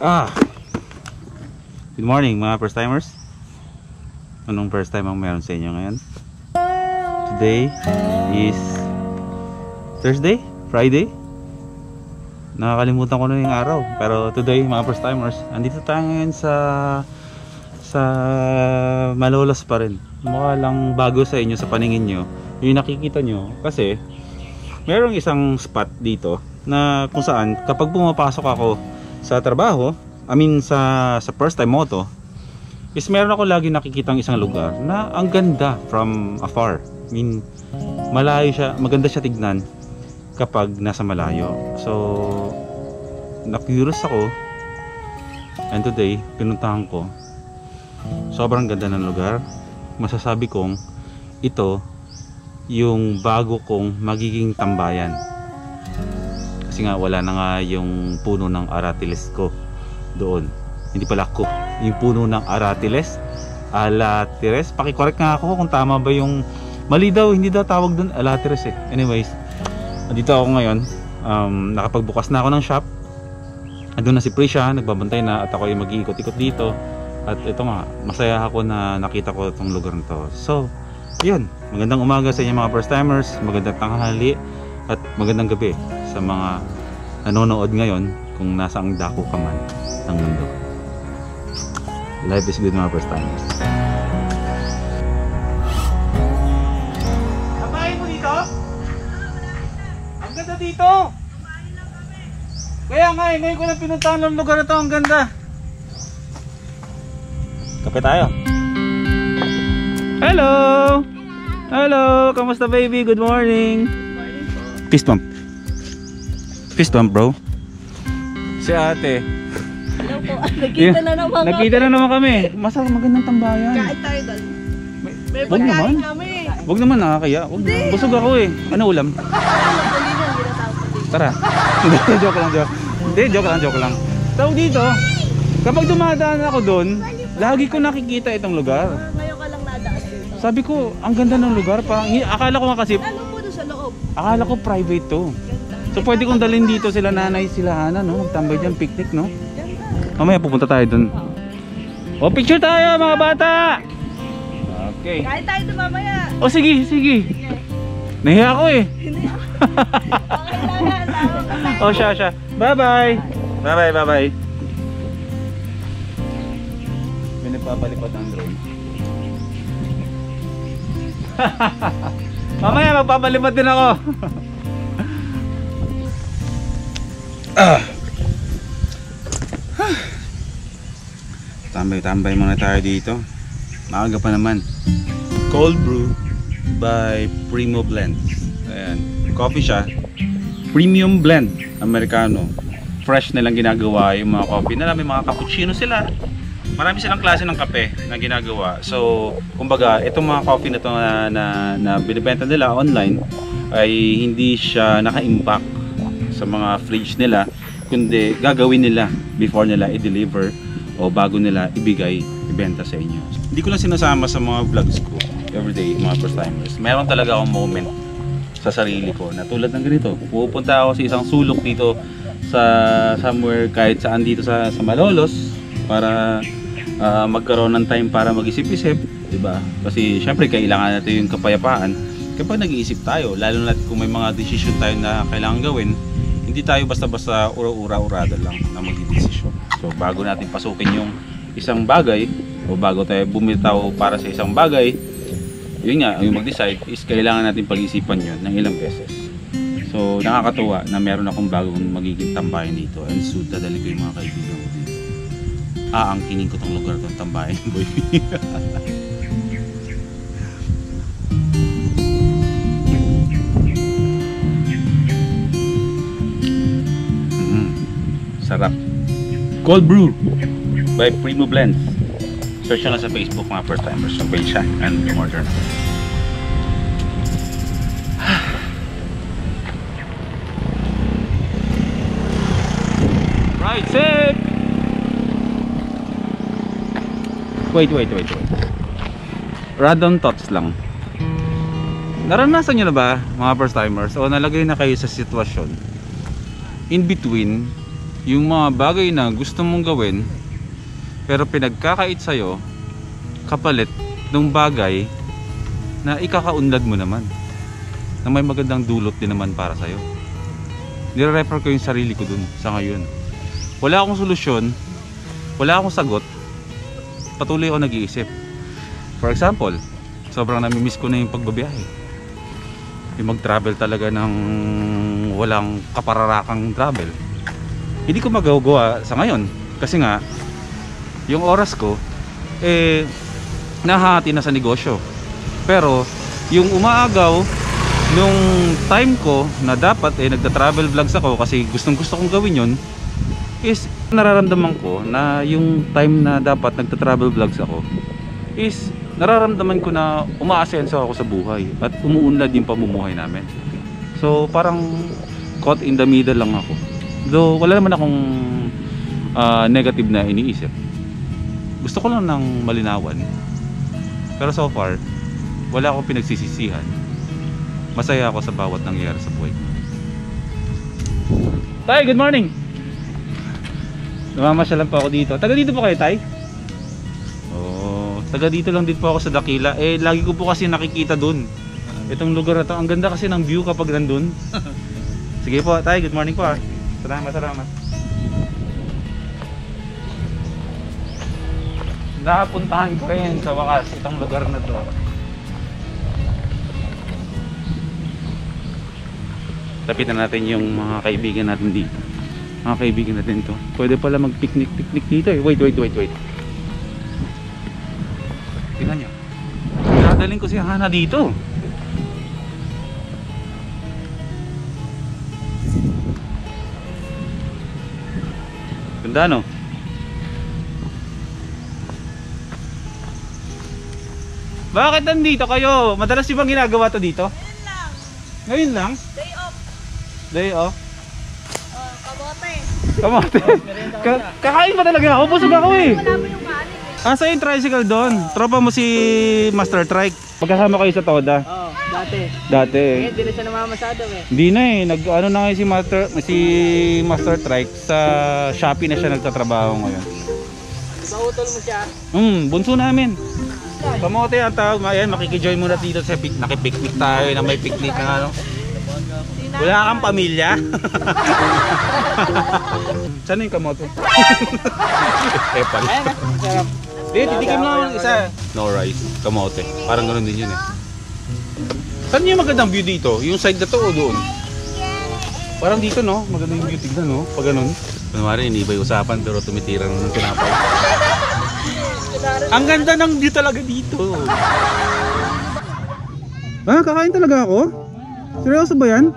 Good morning mga first timers. Anong first time ang meron sa inyo ngayon? Today is Thursday? Friday? Nakakalimutan ko na yung araw. Pero today mga first timers, andito tayo ngayon sa Malolos pa rin. Mukha lang bago sa inyo sa paningin nyo yung nakikita nyo. Kasi merong isang spot dito na kung saan kapag pumapasok ako sa trabaho, sa first time moto, is meron ako lagi nakikitang isang lugar na ang ganda from afar. Malayo siya, maganda siya tignan kapag nasa malayo. So na-curious ako, and today pinuntahan ko. Sobrang ganda ng lugar. Masasabi kong ito yung bago kong magiging tambayan, kasi nga wala na nga yung puno ng aratiles ko doon. Hindi pala ko, yung puno ng aratiles, alatires. Paki-correct nga ako kung tama ba yung mali daw, hindi daw tawag doon alatires eh. Anyways, dito ako ngayon. Nakapagbukas na ako ng shop. Andun na si Prisha, nagbabantay na, at ako yung mag-iikot-ikot dito. At ito nga, masaya ako na nakita ko itong lugar na to. So, yun, magandang umaga sa inyo mga first timers, magandang tanghali at magandang gabi sa mga nanonood ngayon kung nasa ang dako ka man ng mundo. Life is good mga first timers. Kabahin mo dito? Ang ganda dito! Kaya nga eh, ngayon ko lang pinuntahan ng lugar na to, ang ganda. Kape tayo. Hello! Hello! Kamusta baby? Good morning! Good morning po. Fist bump. Fist bump bro. Si ate. Hello po. Nagkita na naman kami. Nagkita na naman kami. Magandang tambayan. Kain tayo doon. May Wag naman. pagkain kami. Wag naman nakakaya. Busog ako eh. Ano ulam? Tara. Joke lang. Hindi, joke lang. Tawag dito, kapag dumadaan ako doon, lagi ko nakikita itong lugar. Ngayon ka lang nadaan dito. Sabi ko, ang ganda ng lugar. Akala ko nga kasi, Ano po doon sa loob? akala ko private to. So pwede kong dalhin dito sila nanay, sila Hana, no? Magtambay dyan, picnic, no? Mamaya pupunta tayo dun. O, picture tayo mga bata! Okay. Kain tayo doon mamaya. O, sige. Nahiya ako eh. Okay lang yan. Tawag ka tayo. O, siya. Bye-bye. Bye-bye. May nagpapalipad ng drone. Mamaya magpapalipad din ako. Tambay muna tayo dito. Maaga pa naman. Cold brew by Primo Blends. Ayan, coffee siya. Premium blend Americano. Fresh na lang ginagawa yung mga coffee. May mga cappuccino sila. Marami silang klase ng kape na ginagawa. So, kumbaga, itong mga coffee na to na binibenta nila online ay hindi siya naka-impact sa mga fridge nila, kundi gagawin nila before nila i-deliver o bago nila ibenta sa inyo. Hindi ko lang sinasama sa mga vlogs ko everyday, mga first timers. Meron talaga akong moment sa sarili ko na tulad ng ganito. Pupunta ako sa isang sulok dito sa somewhere, kahit saan dito sa Malolos, para magkaroon ng time para mag-isip-isip, diba? Kasi syempre kailangan natin yung kapayapaan kapag nag-iisip tayo, lalo na kung may mga decision tayo na kailangan gawin. Hindi tayo basta-basta ura-urada lang na mag-desisyon. So bago natin pasukin yung isang bagay o bago tayo bumitaw para sa isang bagay, yun nga, yung mag-decide is kailangan natin pag-isipan yun ng ilang beses. So nakakatuwa na meron akong bagong magiging tambayan dito, and soon dadali ko yung mga kaibigan ko dito. Aangkinin ko tong lugar tong tambayan, boy. Sarap. Cold brew by Primo Blends. Search nyo lang sa Facebook mga first timers, sa page siya, and order na. Right, safe! Wait. Random thoughts lang. Naranasan nyo na ba mga first timers o nalagay na kayo sa sitwasyon in between yung mga bagay na gusto mong gawin pero pinagkakait sa'yo kapalit ng bagay na ikakaunlad mo naman, na may magandang dulot din naman para sa'yo. Nire-refer ko yung sarili ko dun sa ngayon. Wala akong solusyon, wala akong sagot, patuloy ako nag-iisip. For example, sobrang namimiss ko na yung pagbabiyahe, yung mag-travel talaga ng walang kapararakang travel. Hindi ko magagawa sa ngayon kasi nga yung oras ko nahahati na sa negosyo. Pero yung umaagaw nung time ko na dapat nagta-travel vlogs ako kasi gustong gusto kong gawin yun, is nararamdaman ko na yung time na dapat nagta-travel vlogs ako is nararamdaman ko na umaasenso ako sa buhay at umuunlad yung pamumuhay namin. So parang caught in the middle lang ako. Though wala naman akong negative na iniisip. Gusto ko lang ng malinawan. Pero so far wala akong pinagsisisihan. Masaya ako sa bawat nangyayari sa buhay. Tay, good morning! Namamasyal lang po ako dito. Taga dito po kayo, Tay? Oo, taga dito lang din po ako sa Dakila. Lagi ko po kasi nakikita dun itong lugar na to. Ang ganda kasi ng view kapag nandun. Sige po, Tay, good morning po. Salamat, salamat. Nakapuntahan ko rin sa wakas itong lugar na to. Lapitan natin yung mga kaibigan natin dito. Mga kaibigan natin to. Pwede pala mag-picnic dito eh. Wait. Tingnan nyo. Dadalhin ko si Hana dito. Ganda no? Bakit nandito kayo? Madalas yung bang ginagawa to dito? Ngayon lang? Day off? Kamote. Kakain pa talaga ako. Busog ako eh. Wala mo yung kanin eh. Asa yung tricycle doon? Tropa mo si Master Trike. Magkasama kayo sa Toda? Oo, dati. Dati. Hindi na siya namamasado eh. Hindi na eh. Nag-ano na ngayon si Master Trike sa Shopee na siya nagtatrabaho ngayon. Diba utol mo siya? Bunso namin. Kamote ang tawag. Ayan, makikijoin muna dito sa nakipiknik tayo na may picnic na ano. Wala kang pamilya? Saan yung kamote? Epal. Sarap. Titikim lang isa. No rice, kamote. Parang ganoon din yun eh. Saan yung magandang view dito? Yung side na to o doon? Parang dito no? Maganda yung view, tignan no? Pag ganun. Kunwari, hindi ba yung usapan pero tumitira ng tinapay. Ang ganda ng view talaga dito. Kakain talaga ako? Seryoso ba yan?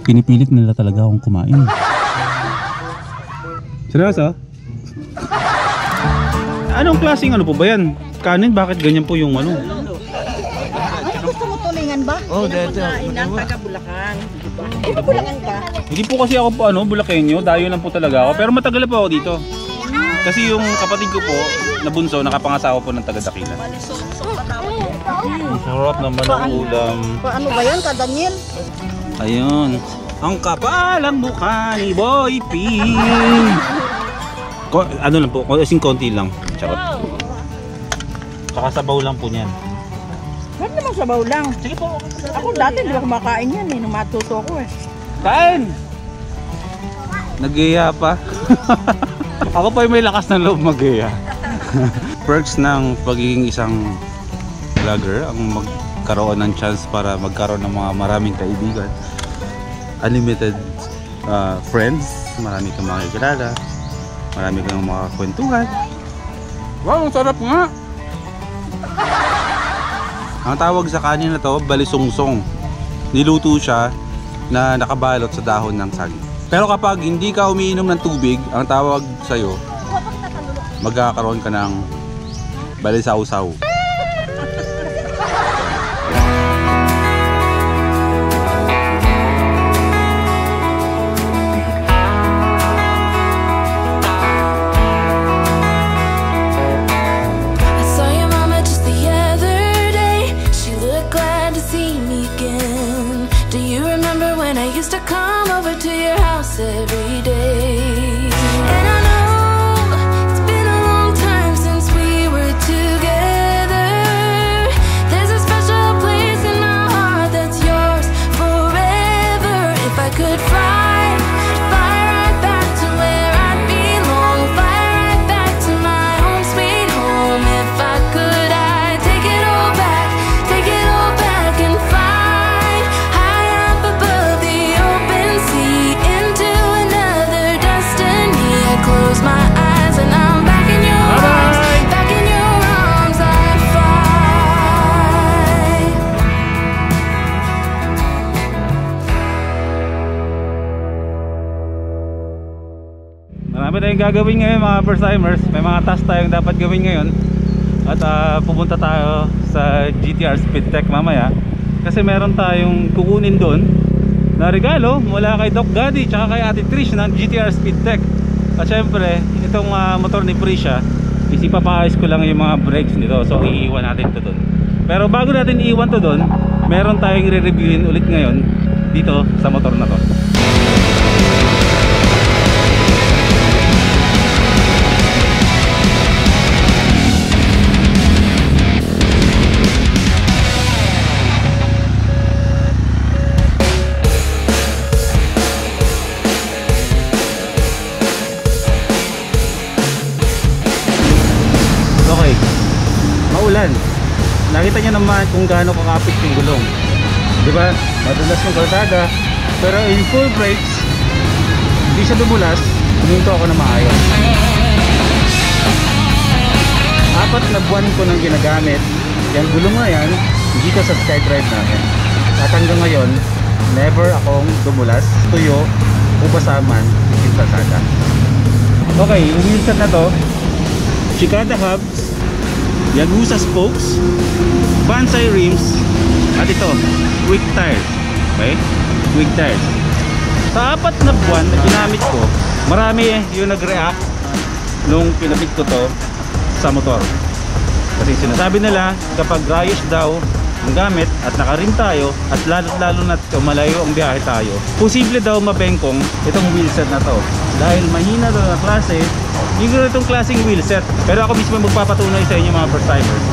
Pinipilit nila talaga akong kumain. Seryoso? Anong klaseng ano po ba yan? Kanin? Bakit ganyan po yung ano? Gusto mo tulingan ba? Oh, dito. Inang taga Bulacan. Di ba Bulacan ka? Hindi po kasi ako po Bulakenyo, dayo lang po talaga ako. Pero matagal na po ako dito. Kasi yung kapatid ko po, na bunso, nakapangasawa po ng taga Dakila. Ang sarap naman ang ulam. Paano ba yan, Ka Daniel? Ayun. Ang kapalang mukha ni Boy P. Ano lang po, kasing konti lang. Charot. Saka sabaw lang po niyan. Ba't naman sabaw lang? Sige po. Ako dati hindi ako kumakain yan eh, nung matuto ako eh. Kain! Nag-iya pa. Ako pa yung may lakas ng loob mag-iya. Perks ng pagiging isang vlogger, ang magkaroon ng chance para magkaroon ng mga maraming kaibigan. Unlimited friends, marami kang makikilala, marami kang makakwentuhan. Wow, ang sarap nga! Ang tawag sa kanin na to, balisungsong. Niluto siya na nakabalot sa dahon ng saging. Pero kapag hindi ka umiinom ng tubig, ang tawag sa'yo, magkakaroon ka ng balisaw-saw. Do you remember when I used to come over to your house? every day. And I know it's been a long time since we were together. There's a special place in my heart that's yours forever. If I could fly right back to where I belong, fly right back to my home sweet home. If I could, I'd take it all back and fly high up above the open sea into another destiny. I close my eyes and I'm back in your arms, back in your arms I fly. Marami tayong gagawin ngayon mga first timers. May mga task tayong dapat gawin ngayon. At pupunta tayo sa GTR Speed Tech mamaya. Kasi meron tayong kukunin doon na regalo mula kay Doc Gaddy tsaka kay Ate Trish ng GTR Speed Tech. At syempre, itong motor ni Prisha, isipapaayos ko lang yung mga brakes nito. So iiwan natin ito doon. Pero bago natin iiwan to doon, meron tayong re-reviewin ulit ngayon dito sa motor na to. Okay, maulan. Nakita niyo naman kung gaano kakapit yung gulong. Diba? Madulas ng kalsada. Pero in full brakes, hindi siya dumulas. Huminto ako na maayos. 4 na buwan ko nang ginagamit yung gulong na yan dito sa SkyDrive namin. At hanggang ngayon, never akong dumulas, tuyo, o basaman yung kalsada. Okay, yung wheelset na to, Chicada hubs, Yagusa spokes, Bansai rims, at ito, quick tires. Okay? Quick tires. Sa 4 na buwan na ginamit ko, marami yung nag-react nung pinabit ko to sa motor. Kasi sinasabi nila kapag grayish daw ang gamit at nakarim tayo at lalo na malayo ang biyahe tayo, posible daw mabengkong itong wheelset na to. Dahil mahina daw na klase, hindi ko itong klaseng wheelset. Pero ako mismo magpapatunay sa inyo mga first timers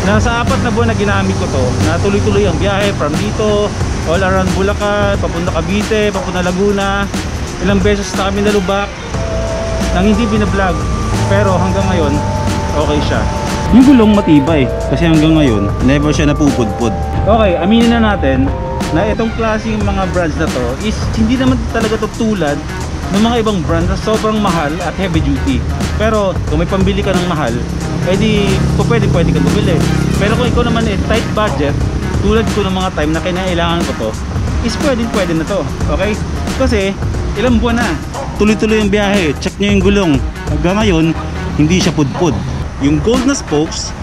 na sa 4 na buwan na ginamit ko to, na tuloy-tuloy ang biyahe from dito, all around Bulacan, papunta Cavite, papunta Laguna. Ilang beses na kami nalubak nang hindi binablog. Pero hanggang ngayon, okay siya. Yung gulong matibay kasi hanggang ngayon never siya napupudpud. Okay, aminin na natin na itong klaseng mga brands na to is hindi naman talaga to tulad ng mga ibang brands na sobrang mahal at heavy duty. Pero kung may pambili ka ng mahal, edi pwede kang bumili. Pero kung ikaw naman tight budget, tulad ko ng mga time na kinailangan ko to, is pwede na to. Okay? Kasi ilang buwan na, tuloy-tuloy ang biyahe, check nyo yung gulong. Hanggang ngayon, hindi siya pudpud. Yung gold na spokes,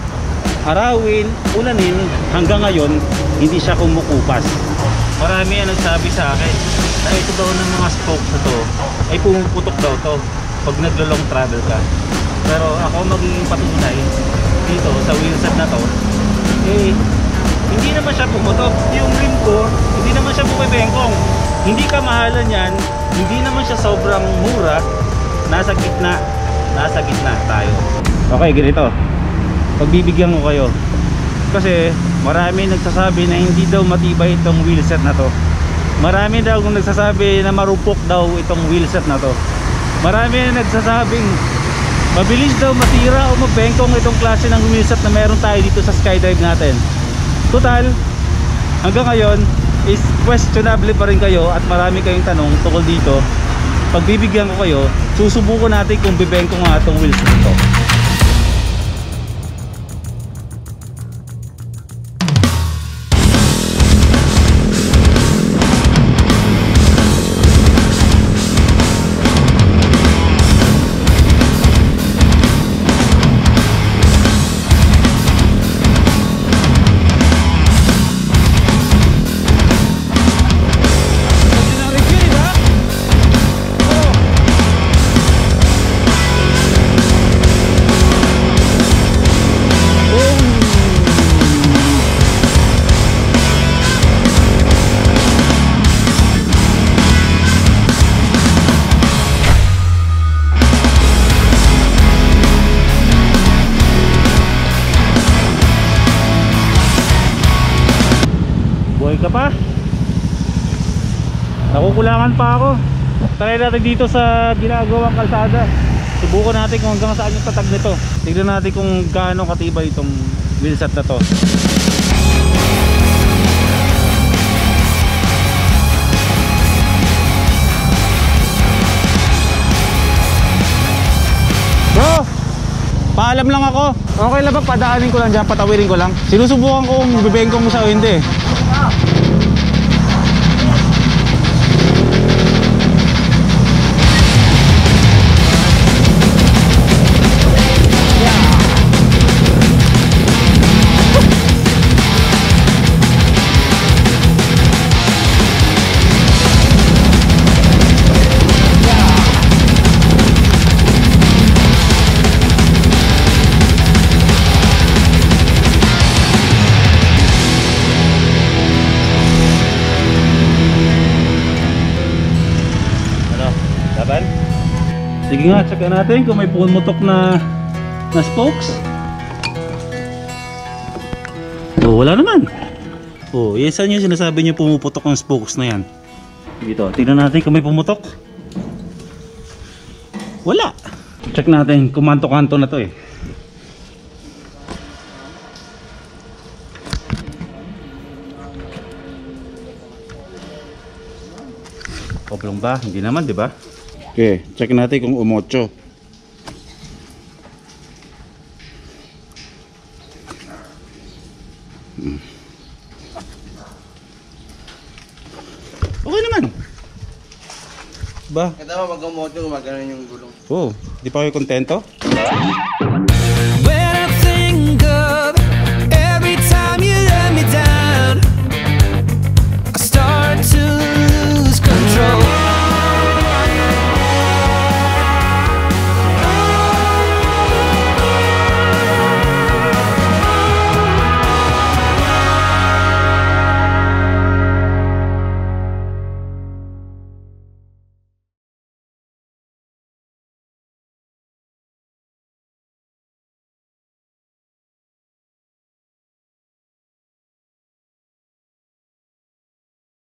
arawin, ulanin, hanggang ngayon hindi siya kumukupas. Marami ang nagsabi sa akin na ito daw ng mga spokes na to ay pumuputok daw to pag naglo-long travel ka. Pero ako magiging patunay dito sa wheelset na to, hindi naman siya pumutok. Yung rim ko, hindi naman siya bumibengkong. Hindi kamahalan yan, hindi naman siya sobrang mura. Nasa gitna tayo. Okay, ganito. Pagbibigyan ko kayo. Kasi marami nagsasabi na hindi daw matibay itong wheelset na to. Marami daw nagsasabi na marupok daw itong wheelset na to. Marami nagsasabing mabilis daw matira o mabengkong itong klase ng wheelset na meron tayo dito sa SkyDrive natin. Total, hanggang ngayon is questionable pa rin kayo at marami kayong tanong tungkol dito. Pagbibigyan ko kayo, susubukan natin kung bibengkong nga itong wheelset nito. Nakukulangan pa ako. Try natin dito sa ginagawang kalsada. Subukan natin kung hanggang saan yung tatag nito. Tignan natin kung gaano katibay itong wheelset na to. Bro, paalam lang ako. Okay lang ba padaanin ko lang dyan, patawirin ko lang? Sinusubukan ko kung bibengkong mo sa o hindi. Sige nga, check natin kung may pumutok na spokes. Oh, wala naman. Oh, yes, saan yung sinasabi niyo pumuputok ng spokes na yan? Dito, tingnan natin kung may pumutok. Wala. Check natin, kumanto-kanto na to eh. Oblong ba? Hindi naman, di ba? Okay, check natin kung umotso. Okay naman. Ba? Kaya tama pag umotso, gumagano yung gulong. Oh, di pa kayo kontento?